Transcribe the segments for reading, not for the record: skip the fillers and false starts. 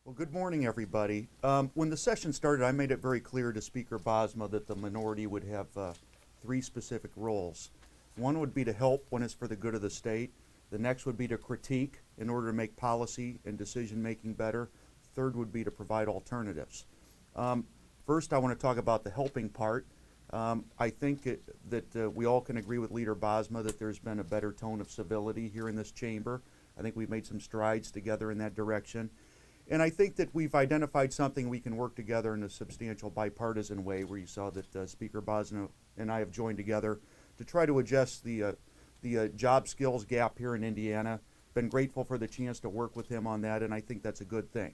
Well, good morning, everybody. When the session started, I made it very clear to Speaker Bosma that the minority would have three specific roles. One would be to help when it's for the good of the state. The next would be to critique in order to make policy and decision-making better. Third would be to provide alternatives. First, I want to talk about the helping part. I think that we all can agree with Leader Bosma that there's been a better tone of civility here in this chamber. I think we've made some strides together in that direction. And I think that we've identified something we can work together in a substantial bipartisan way, where you saw that Speaker Bosma and I have joined together to try to address the job skills gap here in Indiana. Been grateful for the chance to work with him on that, and I think that's a good thing.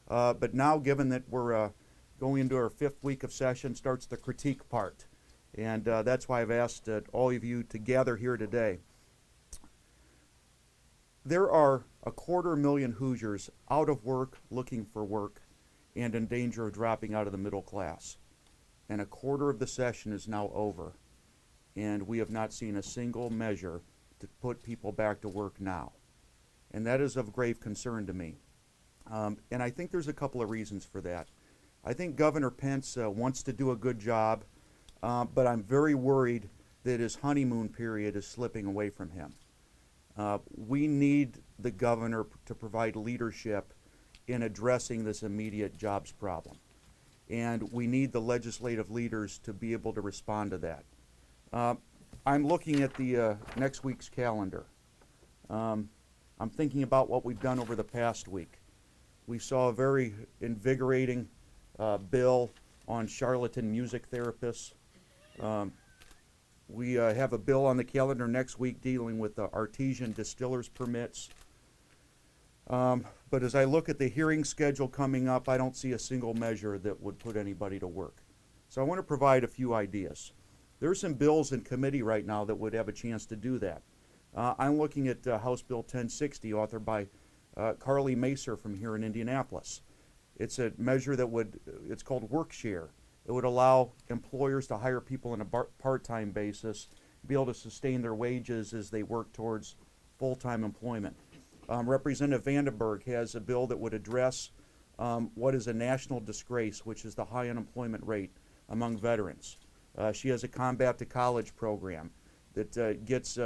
But now, given that we're going into our fifth week of session, starts the critique part. And that's why I've asked all of you to gather here today. There are 250,000 Hoosiers out of work, looking for work, and in danger of dropping out of the middle class. And a quarter of the session is now over, and we have not seen a single measure to put people back to work now. And that is of grave concern to me. And I think there's a couple of reasons for that. I think Governor Pence wants to do a good job, but I'm very worried that his honeymoon period is slipping away from him. We need the governor to provide leadership in addressing this immediate jobs problem. And we need the legislative leaders to be able to respond to that. I'm looking at the next week's calendar. I'm thinking about what we've done over the past week. We saw a very invigorating bill on charlatan music therapists. We have a bill on the calendar next week dealing with artesian distillers permits. But as I look at the hearing schedule coming up, I don't see a single measure that would put anybody to work. So I want to provide a few ideas. There are some bills in committee right now that would have a chance to do that. I'm looking at House Bill 1060, authored by Carly Macer from here in Indianapolis. It's a measure that it's called work share. It would allow employers to hire people on a part-time basis, be able to sustain their wages as they work towards full-time employment. Representative Vandenberg has a bill that would address what is a national disgrace, which is the high unemployment rate among veterans. She has a Combat to College program that gets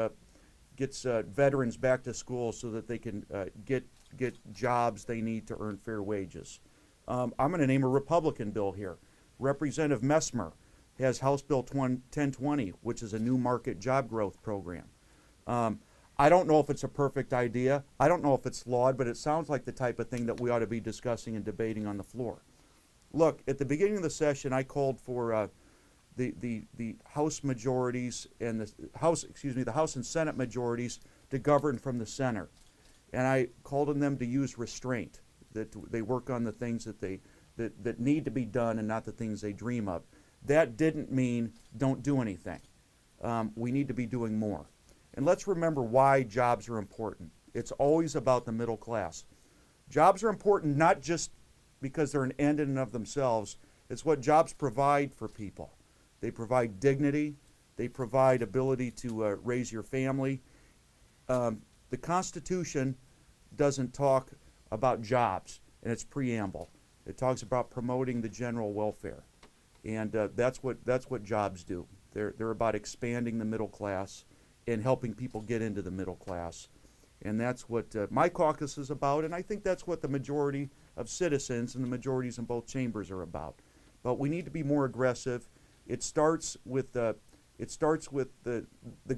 veterans back to school so that they can get jobs they need to earn fair wages. I'm going to name a Republican bill here. Representative Messmer has House Bill 1020, which is a new market job growth program. I don't know if it's a perfect idea. I don't know if it's flawed, but it sounds like the type of thing that we ought to be discussing and debating on the floor. Look, at the beginning of the session, I called for the House majorities and the House and Senate majorities to govern from the center, and I called on them to use restraint, that they work on the things that need to be done and not the things they dream of. That didn't mean don't do anything. We need to be doing more. And let's remember why jobs are important. It's always about the middle class. Jobs are important not just because they're an end in and of themselves. It's what jobs provide for people. They provide dignity. They provide ability to raise your family. The Constitution doesn't talk about jobs in its preamble. It talks about promoting the general welfare, and that's what jobs do. They're about expanding the middle class and helping people get into the middle class, and that's what my caucus is about, and I think that's what the majority of citizens and the majorities in both chambers are about. But we need to be more aggressive. It starts with the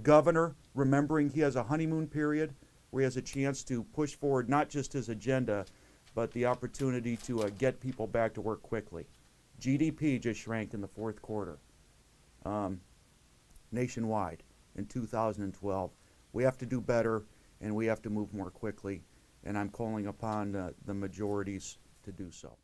governor remembering he has a honeymoon period where he has a chance to push forward not just his agenda, but the opportunity to get people back to work quickly. GDP just shrank in the fourth quarter nationwide in 2012. We have to do better, and we have to move more quickly, and I'm calling upon the majorities to do so.